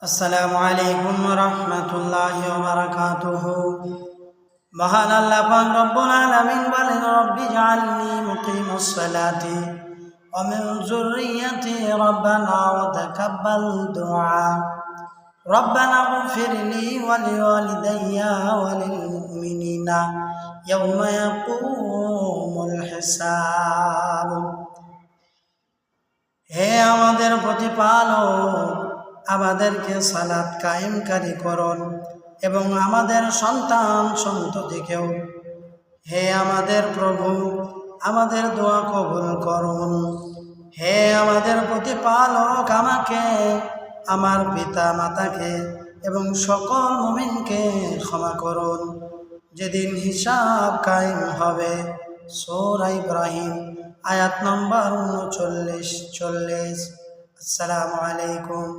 আসসালামু আলাইকুম ওয়া রাহমাতুল্লাহি ওয়া বারাকাতুহু। মহান আল্লাহ পাক রব্বুল আলামিন বলেন, রব্বি জাআলনি মুকিমাস সালাতি ওয়া মিন যুররিয়্যাতি রব্বানা ওয়া তাকাব্বাল দুআ। রব্বানা ইগফিরলি ওয়া লিওয়ালিদাইয়া ওয়া লিল মুমিনিনা ইয়াওমা ইয়াকুমুল হিসাব। হে আমাদের প্রতিপালক, আমাদেরকে সালাত কায়েমকারী করুন এবং আমাদের সন্তান সন্ততিকেও, হে আমাদের প্রভু, আমাদের দোয়া কবুল করুন। হে আমাদের প্রতিপালক, আমাকে, আমার পিতা মাতাকে এবং সকল মুমিনকে ক্ষমা করুন যেদিন হিসাব কায়েম হবে। সূরা ইব্রাহিম আয়াত নম্বর 39-40। আসসালামু আলাইকুম।